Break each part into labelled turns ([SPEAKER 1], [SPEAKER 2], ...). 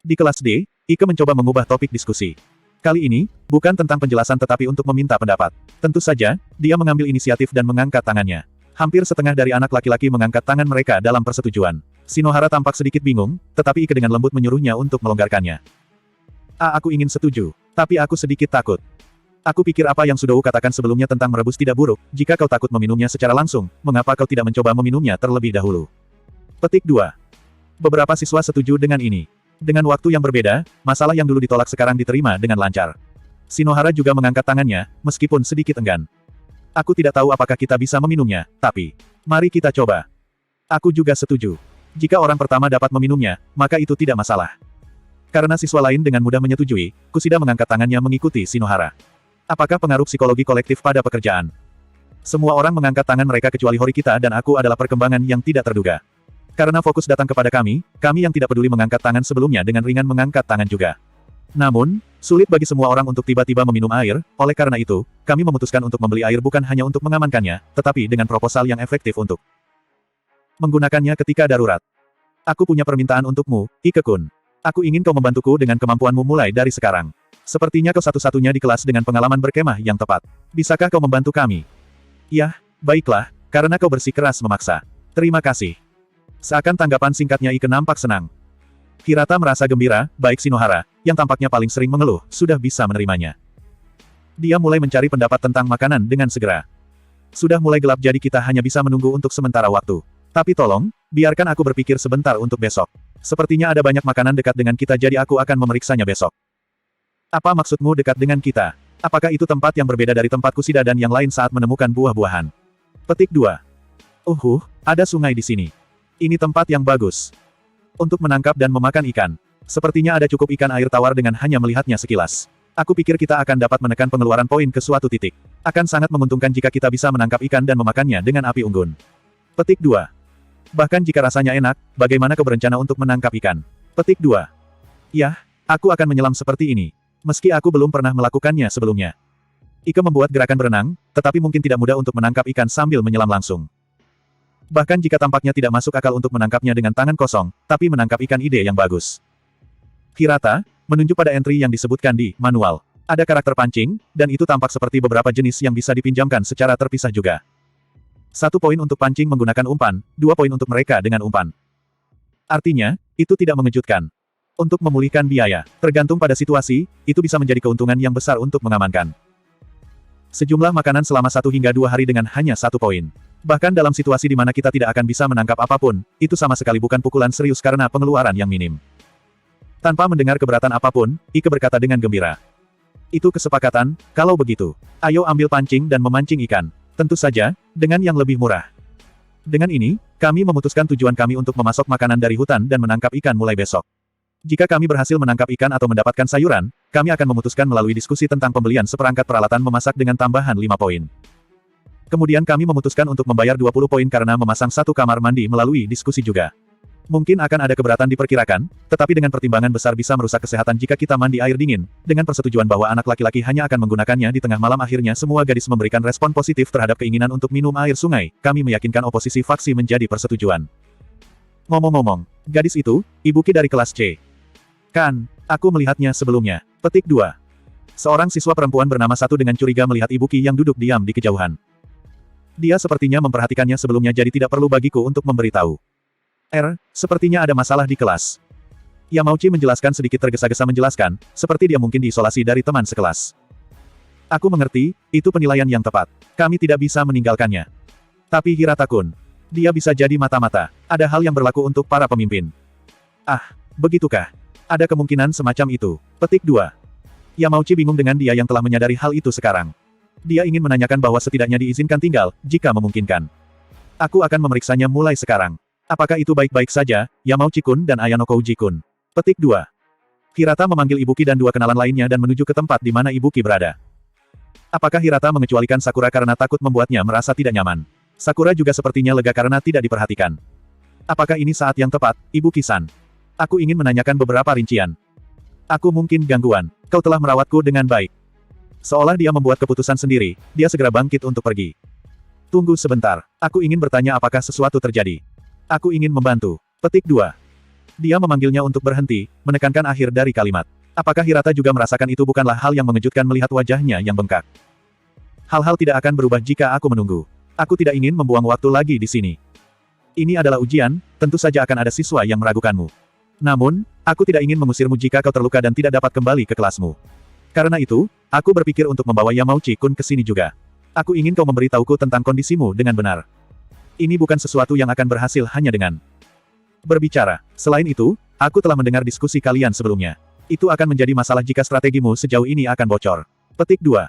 [SPEAKER 1] Di kelas D, Ike mencoba mengubah topik diskusi. Kali ini, bukan tentang penjelasan tetapi untuk meminta pendapat. Tentu saja, dia mengambil inisiatif dan mengangkat tangannya. Hampir setengah dari anak laki-laki mengangkat tangan mereka dalam persetujuan. Shinohara tampak sedikit bingung, tetapi Ike dengan lembut menyuruhnya untuk melonggarkannya. Aku ingin setuju, tapi aku sedikit takut. Aku pikir apa yang Sudou katakan sebelumnya tentang merebus tidak buruk, jika kau takut meminumnya secara langsung, mengapa kau tidak mencoba meminumnya terlebih dahulu? Petik 2. Beberapa siswa setuju dengan ini. Dengan waktu yang berbeda, masalah yang dulu ditolak sekarang diterima dengan lancar. Shinohara juga mengangkat tangannya, meskipun sedikit enggan. Aku tidak tahu apakah kita bisa meminumnya, tapi mari kita coba. Aku juga setuju. Jika orang pertama dapat meminumnya, maka itu tidak masalah. Karena siswa lain dengan mudah menyetujui, Kushida mengangkat tangannya mengikuti Shinohara. Apakah pengaruh psikologi kolektif pada pekerjaan? Semua orang mengangkat tangan mereka kecuali Horikita dan aku adalah perkembangan yang tidak terduga. Karena fokus datang kepada kami yang tidak peduli mengangkat tangan sebelumnya dengan ringan mengangkat tangan juga. Namun, sulit bagi semua orang untuk tiba-tiba meminum air, oleh karena itu, kami memutuskan untuk membeli air bukan hanya untuk mengamankannya, tetapi dengan proposal yang efektif untuk menggunakannya ketika darurat. Aku punya permintaan untukmu, Ike-kun. Aku ingin kau membantuku dengan kemampuanmu mulai dari sekarang. Sepertinya kau satu-satunya di kelas dengan pengalaman berkemah yang tepat. Bisakah kau membantu kami? Yah, baiklah, karena kau bersikeras memaksa. Terima kasih. Seakan tanggapan singkatnya Ike nampak senang. Hirata merasa gembira, baik Shinohara, yang tampaknya paling sering mengeluh, sudah bisa menerimanya. Dia mulai mencari pendapat tentang makanan dengan segera. Sudah mulai gelap jadi kita hanya bisa menunggu untuk sementara waktu. Tapi tolong, biarkan aku berpikir sebentar untuk besok. Sepertinya ada banyak makanan dekat dengan kita jadi aku akan memeriksanya besok. Apa maksudmu dekat dengan kita? Apakah itu tempat yang berbeda dari tempat Kushida dan yang lain saat menemukan buah-buahan? Petik 2. Ada sungai di sini. Ini tempat yang bagus untuk menangkap dan memakan ikan. Sepertinya ada cukup ikan air tawar dengan hanya melihatnya sekilas. Aku pikir kita akan dapat menekan pengeluaran poin ke suatu titik. Akan sangat menguntungkan jika kita bisa menangkap ikan dan memakannya dengan api unggun. Petik 2. Bahkan jika rasanya enak, bagaimana kau berencana untuk menangkap ikan? Petik 2. Yah, aku akan menyelam seperti ini. Meski aku belum pernah melakukannya sebelumnya. Ike membuat gerakan berenang, tetapi mungkin tidak mudah untuk menangkap ikan sambil menyelam langsung. Bahkan jika tampaknya tidak masuk akal untuk menangkapnya dengan tangan kosong, tapi menangkap ikan ide yang bagus. Hirata, menunjuk pada entry yang disebutkan di manual. Ada karakter pancing, dan itu tampak seperti beberapa jenis yang bisa dipinjamkan secara terpisah juga. 1 poin untuk pancing menggunakan umpan, 2 poin untuk mereka dengan umpan. Artinya, itu tidak mengejutkan. Untuk memulihkan biaya, tergantung pada situasi, itu bisa menjadi keuntungan yang besar untuk mengamankan sejumlah makanan selama 1 hingga 2 hari dengan hanya 1 poin. Bahkan dalam situasi di mana kita tidak akan bisa menangkap apapun, itu sama sekali bukan pukulan serius karena pengeluaran yang minim. Tanpa mendengar keberatan apapun, Ike berkata dengan gembira. Itu kesepakatan, kalau begitu. Ayo ambil pancing dan memancing ikan. Tentu saja, dengan yang lebih murah. Dengan ini, kami memutuskan tujuan kami untuk memasok makanan dari hutan dan menangkap ikan mulai besok. Jika kami berhasil menangkap ikan atau mendapatkan sayuran, kami akan memutuskan melalui diskusi tentang pembelian seperangkat peralatan memasak dengan tambahan 5 poin. Kemudian kami memutuskan untuk membayar 20 poin karena memasang 1 kamar mandi melalui diskusi juga. Mungkin akan ada keberatan diperkirakan, tetapi dengan pertimbangan besar bisa merusak kesehatan jika kita mandi air dingin. Dengan persetujuan bahwa anak laki-laki hanya akan menggunakannya di tengah malam akhirnya semua gadis memberikan respon positif terhadap keinginan untuk minum air sungai. Kami meyakinkan oposisi faksi menjadi persetujuan. Ngomong-ngomong, gadis itu, Ibuki dari kelas C. Kan, aku melihatnya sebelumnya. Petik 2. Seorang siswa perempuan bernama Satu dengan curiga melihat Ibuki yang duduk diam di kejauhan. Dia sepertinya memperhatikannya sebelumnya jadi tidak perlu bagiku untuk memberitahu. Sepertinya ada masalah di kelas. Yamauchi menjelaskan sedikit tergesa-gesa menjelaskan, seperti dia mungkin diisolasi dari teman sekelas. Aku mengerti, itu penilaian yang tepat. Kami tidak bisa meninggalkannya. Tapi Hirata-kun, dia bisa jadi mata-mata. Ada hal yang berlaku untuk para pemimpin. Begitukah? Ada kemungkinan semacam itu. Petik 2. Yamauchi bingung dengan dia yang telah menyadari hal itu sekarang. Dia ingin menanyakan bahwa setidaknya diizinkan tinggal, jika memungkinkan. Aku akan memeriksanya mulai sekarang. Apakah itu baik-baik saja, Yamauchi-kun dan Ayano Kouji-kun? Petik 2. Hirata memanggil Ibuki dan 2 kenalan lainnya dan menuju ke tempat di mana Ibuki berada. Apakah Hirata mengecualikan Sakura karena takut membuatnya merasa tidak nyaman? Sakura juga sepertinya lega karena tidak diperhatikan. Apakah ini saat yang tepat, Ibuki-san? Aku ingin menanyakan beberapa rincian. Aku mungkin gangguan. Kau telah merawatku dengan baik. Seolah dia membuat keputusan sendiri, dia segera bangkit untuk pergi. Tunggu sebentar. Aku ingin bertanya apakah sesuatu terjadi. Aku ingin membantu. Petik 2. Dia memanggilnya untuk berhenti, menekankan akhir dari kalimat. Apakah Hirata juga merasakan itu bukanlah hal yang mengejutkan melihat wajahnya yang bengkak? Hal-hal tidak akan berubah jika aku menunggu. Aku tidak ingin membuang waktu lagi di sini. Ini adalah ujian, tentu saja akan ada siswa yang meragukanmu. Namun, aku tidak ingin mengusirmu jika kau terluka dan tidak dapat kembali ke kelasmu. Karena itu, aku berpikir untuk membawa Yamauchi-kun ke sini juga. Aku ingin kau memberitahuku tentang kondisimu dengan benar. Ini bukan sesuatu yang akan berhasil hanya dengan berbicara. Selain itu, aku telah mendengar diskusi kalian sebelumnya. Itu akan menjadi masalah jika strategimu sejauh ini akan bocor. Petik 2.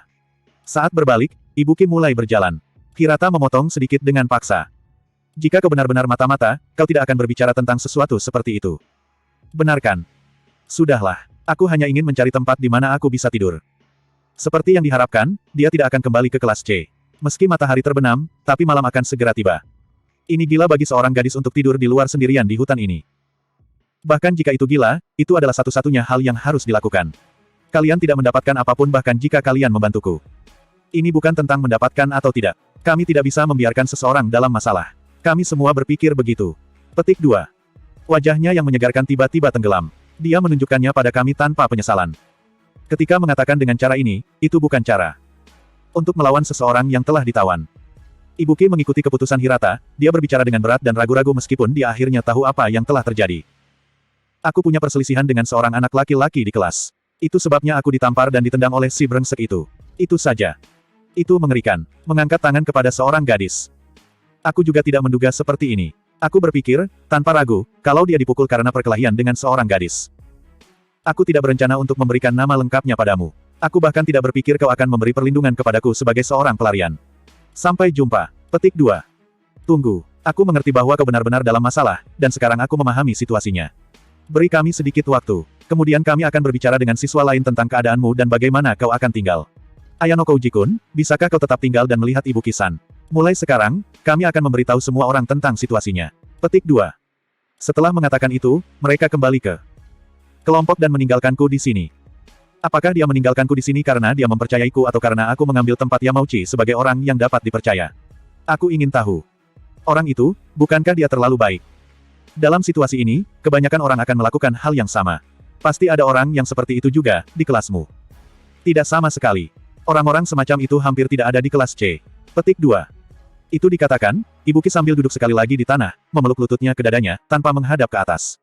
[SPEAKER 1] Saat berbalik, Ibuki mulai berjalan. Hirata memotong sedikit dengan paksa. Jika kau benar-benar mata-mata, kau tidak akan berbicara tentang sesuatu seperti itu. Benarkan? Sudahlah. Aku hanya ingin mencari tempat di mana aku bisa tidur. Seperti yang diharapkan, dia tidak akan kembali ke kelas C. Meski matahari terbenam, tapi malam akan segera tiba. Ini gila bagi seorang gadis untuk tidur di luar sendirian di hutan ini. Bahkan jika itu gila, itu adalah satu-satunya hal yang harus dilakukan. Kalian tidak mendapatkan apapun bahkan jika kalian membantuku. Ini bukan tentang mendapatkan atau tidak. Kami tidak bisa membiarkan seseorang dalam masalah. Kami semua berpikir begitu. Petik 2. Wajahnya yang menyegarkan tiba-tiba tenggelam. Dia menunjukkannya pada kami tanpa penyesalan. Ketika mengatakan dengan cara ini, itu bukan cara untuk melawan seseorang yang telah ditawan. Ibuki mengikuti keputusan Hirata, dia berbicara dengan berat dan ragu-ragu meskipun dia akhirnya tahu apa yang telah terjadi. Aku punya perselisihan dengan seorang anak laki-laki di kelas. Itu sebabnya aku ditampar dan ditendang oleh si brengsek itu. Itu saja. Itu mengerikan. Mengangkat tangan kepada seorang gadis. Aku juga tidak menduga seperti ini. Aku berpikir, tanpa ragu, kalau dia dipukul karena perkelahian dengan seorang gadis. Aku tidak berencana untuk memberikan nama lengkapnya padamu. Aku bahkan tidak berpikir kau akan memberi perlindungan kepadaku sebagai seorang pelarian. Sampai jumpa. Petik 2. Tunggu. Aku mengerti bahwa kau benar-benar dalam masalah, dan sekarang aku memahami situasinya. Beri kami sedikit waktu. Kemudian kami akan berbicara dengan siswa lain tentang keadaanmu dan bagaimana kau akan tinggal. Ayano Kouji-kun, bisakah kau tetap tinggal dan melihat Ibu Kisan? Mulai sekarang, kami akan memberitahu semua orang tentang situasinya. Petik 2. Setelah mengatakan itu, mereka kembali ke kelompok dan meninggalkanku di sini. Apakah dia meninggalkanku di sini karena dia mempercayaiku atau karena aku mengambil tempat Yamauchi sebagai orang yang dapat dipercaya? Aku ingin tahu. Orang itu, bukankah dia terlalu baik? Dalam situasi ini, kebanyakan orang akan melakukan hal yang sama. Pasti ada orang yang seperti itu juga, di kelasmu. Tidak sama sekali. Orang-orang semacam itu hampir tidak ada di kelas C. Petik 2. Itu dikatakan, Ibuki sambil duduk sekali lagi di tanah, memeluk lututnya ke dadanya, tanpa menghadap ke atas.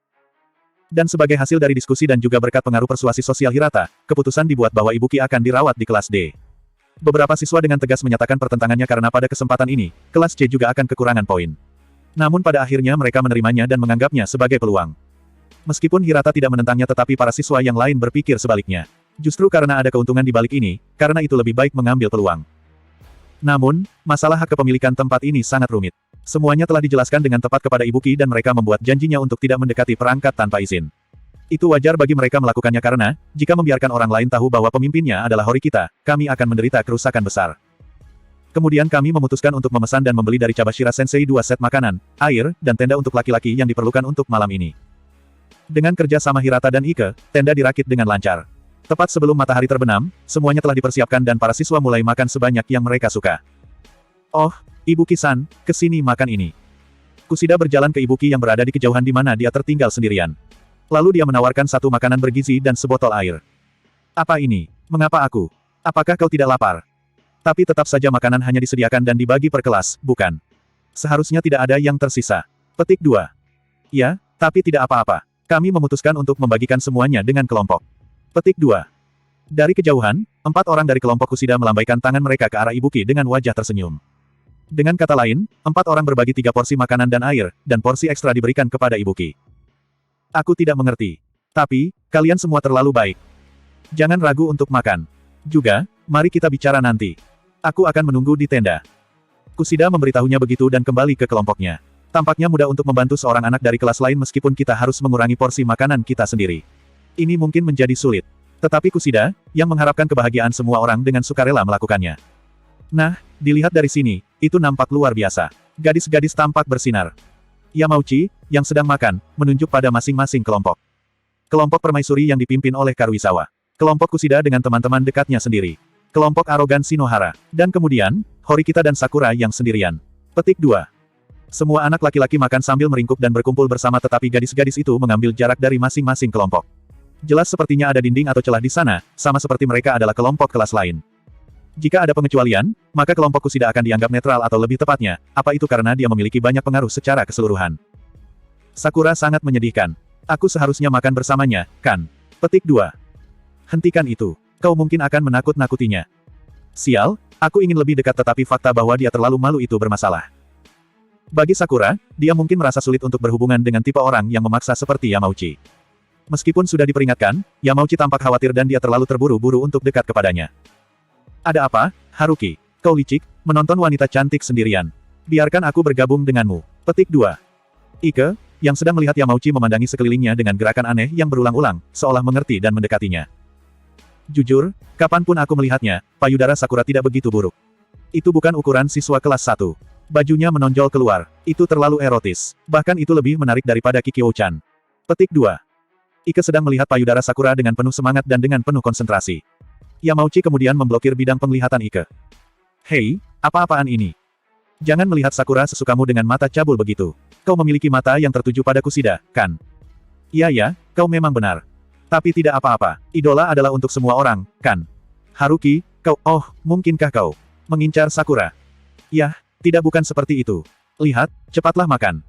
[SPEAKER 1] Dan sebagai hasil dari diskusi dan juga berkat pengaruh persuasi sosial Hirata, keputusan dibuat bahwa Ibuki akan dirawat di kelas D. Beberapa siswa dengan tegas menyatakan pertentangannya karena pada kesempatan ini, kelas C juga akan kekurangan poin. Namun pada akhirnya mereka menerimanya dan menganggapnya sebagai peluang. Meskipun Hirata tidak menentangnya tetapi para siswa yang lain berpikir sebaliknya. Justru karena ada keuntungan di balik ini, karena itu lebih baik mengambil peluang. Namun, masalah hak kepemilikan tempat ini sangat rumit. Semuanya telah dijelaskan dengan tepat kepada Ibuki dan mereka membuat janjinya untuk tidak mendekati perangkat tanpa izin. Itu wajar bagi mereka melakukannya karena, jika membiarkan orang lain tahu bahwa pemimpinnya adalah hori kita, kami akan menderita kerusakan besar. Kemudian kami memutuskan untuk memesan dan membeli dari Cabashira Sensei 2 set makanan, air, dan tenda untuk laki-laki yang diperlukan untuk malam ini. Dengan kerja sama Hirata dan Ike, tenda dirakit dengan lancar. Tepat sebelum matahari terbenam, semuanya telah dipersiapkan dan para siswa mulai makan sebanyak yang mereka suka. Oh, Ibuki-san, kesini makan ini. Kusida berjalan ke Ibuki yang berada di kejauhan di mana dia tertinggal sendirian. Lalu dia menawarkan satu makanan bergizi dan sebotol air. Apa ini? Mengapa aku? Apakah kau tidak lapar? Tapi tetap saja makanan hanya disediakan dan dibagi per kelas, bukan? Seharusnya tidak ada yang tersisa. Petik 2. Ya, tapi tidak apa-apa. Kami memutuskan untuk membagikan semuanya dengan kelompok. Petik 2. Dari kejauhan, 4 orang dari kelompok Kusida melambaikan tangan mereka ke arah Ibuki dengan wajah tersenyum. Dengan kata lain, 4 orang berbagi 3 porsi makanan dan air, dan porsi ekstra diberikan kepada Ibuki. Aku tidak mengerti. Tapi, kalian semua terlalu baik. Jangan ragu untuk makan. Juga, mari kita bicara nanti. Aku akan menunggu di tenda. Kusida memberitahunya begitu dan kembali ke kelompoknya. Tampaknya mudah untuk membantu seorang anak dari kelas lain meskipun kita harus mengurangi porsi makanan kita sendiri. Ini mungkin menjadi sulit. Tetapi Kusida, yang mengharapkan kebahagiaan semua orang dengan sukarela melakukannya. Nah, dilihat dari sini, itu nampak luar biasa. Gadis-gadis tampak bersinar. Yamauchi, yang sedang makan, menunjuk pada masing-masing kelompok. Kelompok permaisuri yang dipimpin oleh Karuizawa. Kelompok Kusida dengan teman-teman dekatnya sendiri. Kelompok arogan Shinohara. Dan kemudian, Horikita dan Sakura yang sendirian. Petik 2. Semua anak laki-laki makan sambil meringkuk dan berkumpul bersama tetapi gadis-gadis itu mengambil jarak dari masing-masing kelompok. Jelas sepertinya ada dinding atau celah di sana, sama seperti mereka adalah kelompok kelas lain. Jika ada pengecualian, maka kelompok Kusida akan dianggap netral atau lebih tepatnya, apa itu karena dia memiliki banyak pengaruh secara keseluruhan. Sakura sangat menyedihkan. Aku seharusnya makan bersamanya, kan? Petik 2. Hentikan itu. Kau mungkin akan menakut-nakutinya. Sial, aku ingin lebih dekat tetapi fakta bahwa dia terlalu malu itu bermasalah. Bagi Sakura, dia mungkin merasa sulit untuk berhubungan dengan tipe orang yang memaksa seperti Yamauchi. Meskipun sudah diperingatkan, Yamauchi tampak khawatir dan dia terlalu terburu-buru untuk dekat kepadanya. Ada apa, Haruki? Kau licik, menonton wanita cantik sendirian. Biarkan aku bergabung denganmu. Petik 2. Ike, yang sedang melihat Yamauchi memandangi sekelilingnya dengan gerakan aneh yang berulang-ulang, seolah mengerti dan mendekatinya. Jujur, kapanpun aku melihatnya, payudara Sakura tidak begitu buruk. Itu bukan ukuran siswa kelas 1. Bajunya menonjol keluar. Itu terlalu erotis. Bahkan itu lebih menarik daripada Kikyo-chan. Petik 2. Ike sedang melihat payudara Sakura dengan penuh semangat dan dengan penuh konsentrasi. Yamauchi kemudian memblokir bidang penglihatan Ike. Hei, apa-apaan ini? Jangan melihat Sakura sesukamu dengan mata cabul begitu. Kau memiliki mata yang tertuju pada Kusida, kan? Iya, kau memang benar. Tapi tidak apa-apa. Idola adalah untuk semua orang, kan? Haruki, mungkinkah kau mengincar Sakura? Yah, tidak bukan seperti itu. Lihat, cepatlah makan.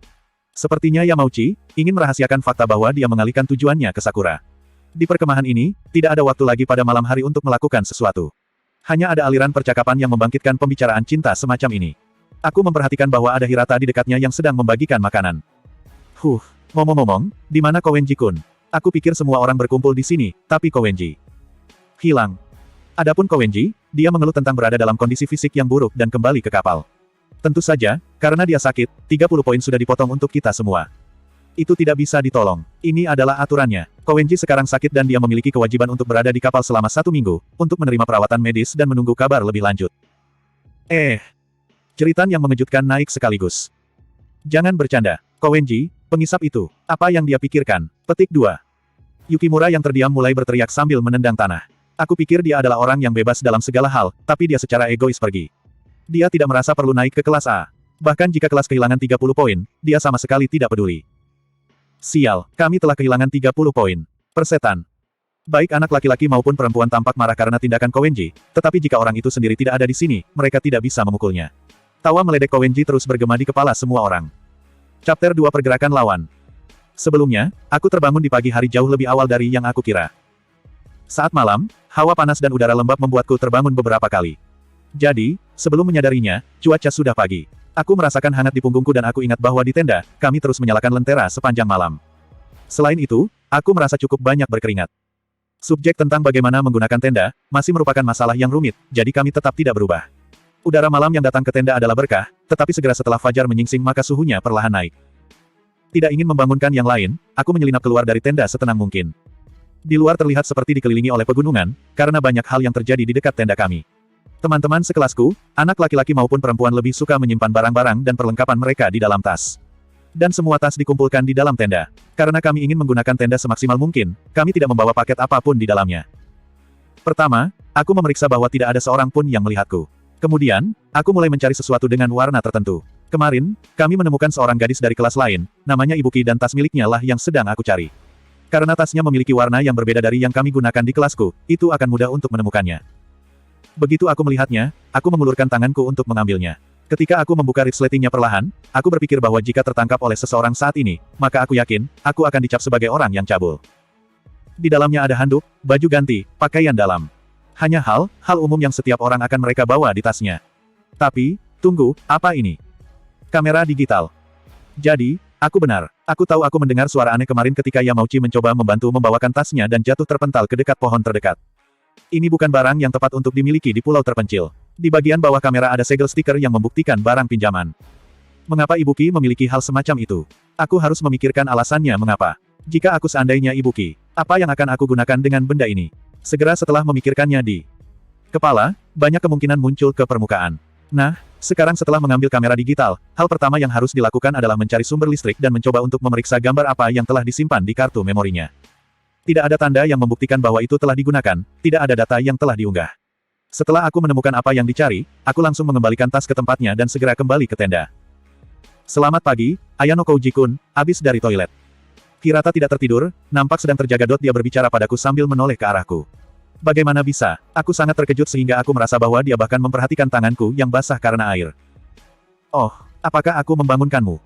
[SPEAKER 1] Sepertinya Yamauchi ingin merahasiakan fakta bahwa dia mengalihkan tujuannya ke Sakura. Di perkemahan ini, tidak ada waktu lagi pada malam hari untuk melakukan sesuatu. Hanya ada aliran percakapan yang membangkitkan pembicaraan cinta semacam ini. Aku memperhatikan bahwa ada Hirata di dekatnya yang sedang membagikan makanan. Ngomong-ngomong, di mana Kowenji-kun? Aku pikir semua orang berkumpul di sini, tapi Kowenji hilang. Adapun Kowenji, dia mengeluh tentang berada dalam kondisi fisik yang buruk dan kembali ke kapal. Tentu saja, karena dia sakit, 30 poin sudah dipotong untuk kita semua. Itu tidak bisa ditolong. Ini adalah aturannya. Kowenji sekarang sakit dan dia memiliki kewajiban untuk berada di kapal selama 1 minggu, untuk menerima perawatan medis dan menunggu kabar lebih lanjut. Jeritan yang mengejutkan naik sekaligus. Jangan bercanda. Kowenji, pengisap itu. Apa yang dia pikirkan? Petik 2. Yukimura yang terdiam mulai berteriak sambil menendang tanah. Aku pikir dia adalah orang yang bebas dalam segala hal, tapi dia secara egois pergi. Dia tidak merasa perlu naik ke kelas A. Bahkan jika kelas kehilangan 30 poin, dia sama sekali tidak peduli. Sial, kami telah kehilangan 30 poin. Persetan. Baik anak laki-laki maupun perempuan tampak marah karena tindakan Kowenji, tetapi jika orang itu sendiri tidak ada di sini, mereka tidak bisa memukulnya. Tawa meledek Kowenji terus bergema di kepala semua orang. Chapter 2 Pergerakan Lawan. Sebelumnya, aku terbangun di pagi hari jauh lebih awal dari yang aku kira. Saat malam, hawa panas dan udara lembab membuatku terbangun beberapa kali. Jadi, sebelum menyadarinya, cuaca sudah pagi. Aku merasakan hangat di punggungku dan aku ingat bahwa di tenda, kami terus menyalakan lentera sepanjang malam. Selain itu, aku merasa cukup banyak berkeringat. Subjek tentang bagaimana menggunakan tenda, masih merupakan masalah yang rumit, jadi kami tetap tidak berubah. Udara malam yang datang ke tenda adalah berkah, tetapi segera setelah fajar menyingsing maka suhunya perlahan naik. Tidak ingin membangunkan yang lain, aku menyelinap keluar dari tenda setenang mungkin. Di luar terlihat seperti dikelilingi oleh pegunungan, karena banyak hal yang terjadi di dekat tenda kami. Teman-teman sekelasku, anak laki-laki maupun perempuan lebih suka menyimpan barang-barang dan perlengkapan mereka di dalam tas. Dan semua tas dikumpulkan di dalam tenda. Karena kami ingin menggunakan tenda semaksimal mungkin, kami tidak membawa paket apapun di dalamnya. Pertama, aku memeriksa bahwa tidak ada seorang pun yang melihatku. Kemudian, aku mulai mencari sesuatu dengan warna tertentu. Kemarin, kami menemukan seorang gadis dari kelas lain, namanya Ibuki dan tas miliknya lah yang sedang aku cari. Karena tasnya memiliki warna yang berbeda dari yang kami gunakan di kelasku, itu akan mudah untuk menemukannya. Begitu aku melihatnya, aku mengulurkan tanganku untuk mengambilnya. Ketika aku membuka resletingnya perlahan, aku berpikir bahwa jika tertangkap oleh seseorang saat ini, maka aku yakin, aku akan dicap sebagai orang yang cabul. Di dalamnya ada handuk, baju ganti, pakaian dalam. Hanya hal umum yang setiap orang akan mereka bawa di tasnya. Tapi, tunggu, apa ini? Kamera digital. Jadi, aku benar. Aku tahu aku mendengar suara aneh kemarin ketika Yamauchi mencoba membantu membawakan tasnya dan jatuh terpental ke dekat pohon terdekat. Ini bukan barang yang tepat untuk dimiliki di pulau terpencil. Di bagian bawah kamera ada segel stiker yang membuktikan barang pinjaman. Mengapa Ibuki memiliki hal semacam itu? Aku harus memikirkan alasannya mengapa. Jika aku seandainya Ibuki, apa yang akan aku gunakan dengan benda ini? Segera setelah memikirkannya di kepala, banyak kemungkinan muncul ke permukaan. Nah, sekarang setelah mengambil kamera digital, hal pertama yang harus dilakukan adalah mencari sumber listrik dan mencoba untuk memeriksa gambar apa yang telah disimpan di kartu memorinya. Tidak ada tanda yang membuktikan bahwa itu telah digunakan, tidak ada data yang telah diunggah. Setelah aku menemukan apa yang dicari, aku langsung mengembalikan tas ke tempatnya dan segera kembali ke tenda. Selamat pagi, Ayano Kouji-kun, abis dari toilet. Hirata tidak tertidur, nampak sedang terjaga. Dia berbicara padaku sambil menoleh ke arahku. Bagaimana bisa? Aku sangat terkejut sehingga aku merasa bahwa dia bahkan memperhatikan tanganku yang basah karena air. Oh, apakah aku membangunkanmu?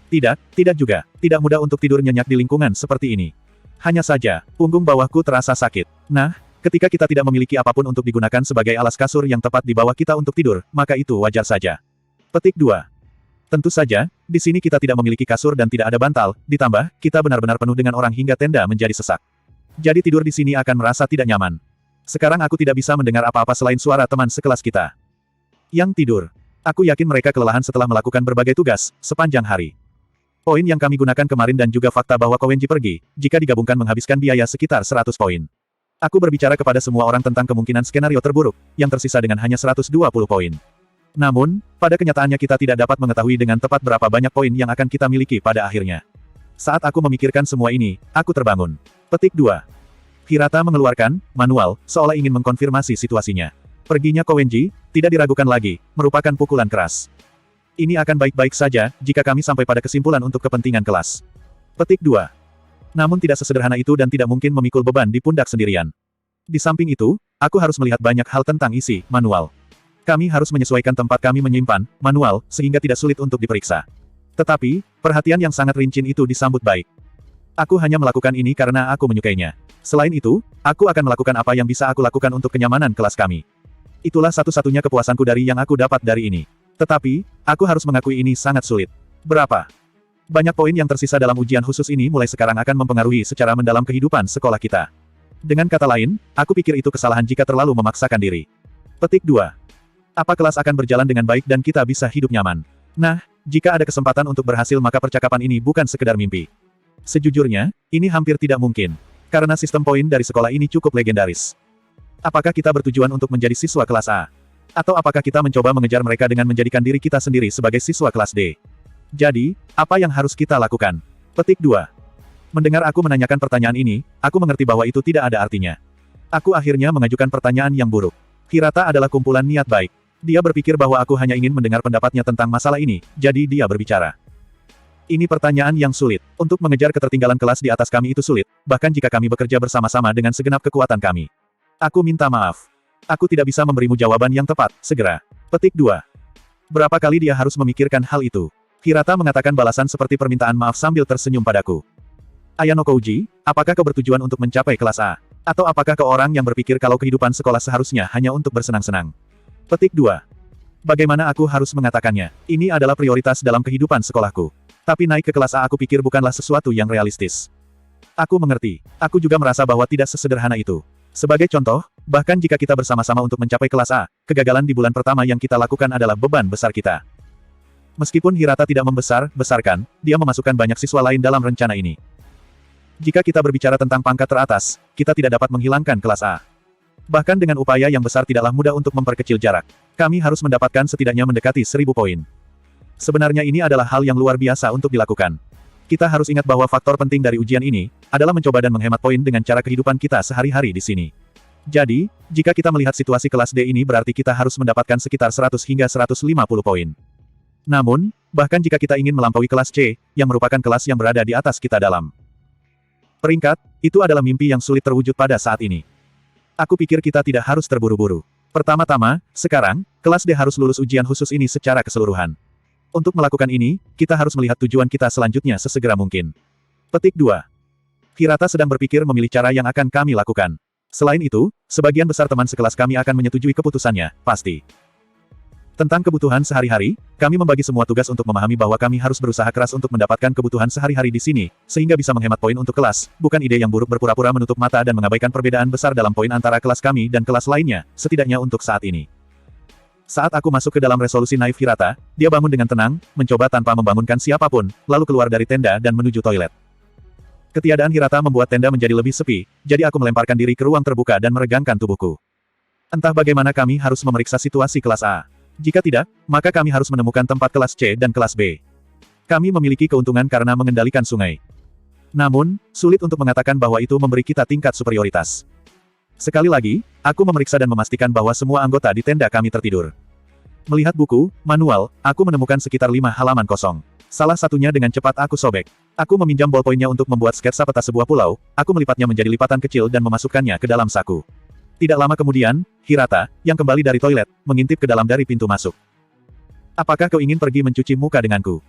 [SPEAKER 1] Tidak, tidak juga. Tidak mudah untuk tidur nyenyak di lingkungan seperti ini. Hanya saja, punggung bawahku terasa sakit. Nah, ketika kita tidak memiliki apapun untuk digunakan sebagai alas kasur yang tepat di bawah kita untuk tidur, maka itu wajar saja. Petik 2. Tentu saja, di sini kita tidak memiliki kasur dan tidak ada bantal, ditambah, kita benar-benar penuh dengan orang hingga tenda menjadi sesak. Jadi tidur di sini akan merasa tidak nyaman. Sekarang aku tidak bisa mendengar apa-apa selain suara teman sekelas kita. Yang tidur. Aku yakin mereka kelelahan setelah melakukan berbagai tugas, sepanjang hari. Poin yang kami gunakan kemarin dan juga fakta bahwa Kowenji pergi, jika digabungkan menghabiskan biaya sekitar 100 poin. Aku berbicara kepada semua orang tentang kemungkinan skenario terburuk, yang tersisa dengan hanya 120 poin. Namun, pada kenyataannya kita tidak dapat mengetahui dengan tepat berapa banyak poin yang akan kita miliki pada akhirnya. Saat aku memikirkan semua ini, aku terbangun. Petik 2. Hirata mengeluarkan manual, seolah ingin mengkonfirmasi situasinya. Perginya Kowenji, tidak diragukan lagi, merupakan pukulan keras. Ini akan baik-baik saja, jika kami sampai pada kesimpulan untuk kepentingan kelas. Petik 2. Namun tidak sesederhana itu dan tidak mungkin memikul beban di pundak sendirian. Di samping itu, aku harus melihat banyak hal tentang isi manual. Kami harus menyesuaikan tempat kami menyimpan manual, sehingga tidak sulit untuk diperiksa. Tetapi, perhatian yang sangat rinci itu disambut baik. Aku hanya melakukan ini karena aku menyukainya. Selain itu, aku akan melakukan apa yang bisa aku lakukan untuk kenyamanan kelas kami. Itulah satu-satunya kepuasanku dari yang aku dapat dari ini. Tetapi, aku harus mengakui ini sangat sulit. Berapa banyak poin yang tersisa dalam ujian khusus ini mulai sekarang akan mempengaruhi secara mendalam kehidupan sekolah kita. Dengan kata lain, aku pikir itu kesalahan jika terlalu memaksakan diri. Petik 2. Apa kelas akan berjalan dengan baik dan kita bisa hidup nyaman? Nah, jika ada kesempatan untuk berhasil maka percakapan ini bukan sekedar mimpi. Sejujurnya, ini hampir tidak mungkin. Karena sistem poin dari sekolah ini cukup legendaris. Apakah kita bertujuan untuk menjadi siswa kelas A? Atau apakah kita mencoba mengejar mereka dengan menjadikan diri kita sendiri sebagai siswa kelas D? Jadi, apa yang harus kita lakukan? Petik 2. Mendengar aku menanyakan pertanyaan ini, aku mengerti bahwa itu tidak ada artinya. Aku akhirnya mengajukan pertanyaan yang buruk. Hirata adalah kumpulan niat baik. Dia berpikir bahwa aku hanya ingin mendengar pendapatnya tentang masalah ini, jadi dia berbicara. Ini pertanyaan yang sulit. Untuk mengejar ketertinggalan kelas di atas kami itu sulit, bahkan jika kami bekerja bersama-sama dengan segenap kekuatan kami. Aku minta maaf. Aku tidak bisa memberimu jawaban yang tepat, segera. Petik 2. Berapa kali dia harus memikirkan hal itu? Hirata mengatakan balasan seperti permintaan maaf sambil tersenyum padaku. Ayano Kouji, apakah kau bertujuan untuk mencapai kelas A? Atau apakah kau orang yang berpikir kalau kehidupan sekolah seharusnya hanya untuk bersenang-senang? Petik 2. Bagaimana aku harus mengatakannya? Ini adalah prioritas dalam kehidupan sekolahku. Tapi naik ke kelas A aku pikir bukanlah sesuatu yang realistis. Aku mengerti. Aku juga merasa bahwa tidak sesederhana itu. Sebagai contoh, bahkan jika kita bersama-sama untuk mencapai kelas A, kegagalan di bulan pertama yang kita lakukan adalah beban besar kita. Meskipun Hirata tidak membesar-besarkan, dia memasukkan banyak siswa lain dalam rencana ini. Jika kita berbicara tentang pangkat teratas, kita tidak dapat menghilangkan kelas A. Bahkan dengan upaya yang besar tidaklah mudah untuk memperkecil jarak. Kami harus mendapatkan setidaknya mendekati 1000 poin. Sebenarnya ini adalah hal yang luar biasa untuk dilakukan. Kita harus ingat bahwa faktor penting dari ujian ini, adalah mencoba dan menghemat poin dengan cara kehidupan kita sehari-hari di sini. Jadi, jika kita melihat situasi kelas D ini berarti kita harus mendapatkan sekitar 100 hingga 150 poin. Namun, bahkan jika kita ingin melampaui kelas C, yang merupakan kelas yang berada di atas kita dalam peringkat, itu adalah mimpi yang sulit terwujud pada saat ini. Aku pikir kita tidak harus terburu-buru. Pertama-tama, sekarang, kelas D harus lulus ujian khusus ini secara keseluruhan. Untuk melakukan ini, kita harus melihat tujuan kita selanjutnya sesegera mungkin. Petik 2. Hirata sedang berpikir memilih cara yang akan kami lakukan. Selain itu, sebagian besar teman sekelas kami akan menyetujui keputusannya, pasti. Tentang kebutuhan sehari-hari, kami membagi semua tugas untuk memahami bahwa kami harus berusaha keras untuk mendapatkan kebutuhan sehari-hari di sini, sehingga bisa menghemat poin untuk kelas, bukan ide yang buruk berpura-pura menutup mata dan mengabaikan perbedaan besar dalam poin antara kelas kami dan kelas lainnya, setidaknya untuk saat ini. Saat aku masuk ke dalam resolusi naif Hirata, dia bangun dengan tenang, mencoba tanpa membangunkan siapapun, lalu keluar dari tenda dan menuju toilet. Ketiadaan Hirata membuat tenda menjadi lebih sepi, jadi aku melemparkan diri ke ruang terbuka dan meregangkan tubuhku. Entah bagaimana kami harus memeriksa situasi kelas A. Jika tidak, maka kami harus menemukan tempat kelas C dan kelas B. Kami memiliki keuntungan karena mengendalikan sungai. Namun, sulit untuk mengatakan bahwa itu memberi kita tingkat superioritas. Sekali lagi, aku memeriksa dan memastikan bahwa semua anggota di tenda kami tertidur. Melihat buku, manual, aku menemukan sekitar 5 halaman kosong. Salah satunya dengan cepat aku sobek. Aku meminjam ballpointnya untuk membuat sketsa peta sebuah pulau, aku melipatnya menjadi lipatan kecil dan memasukkannya ke dalam saku. Tidak lama kemudian, Hirata, yang kembali dari toilet, mengintip ke dalam dari pintu masuk. Apakah kau ingin pergi mencuci muka denganku?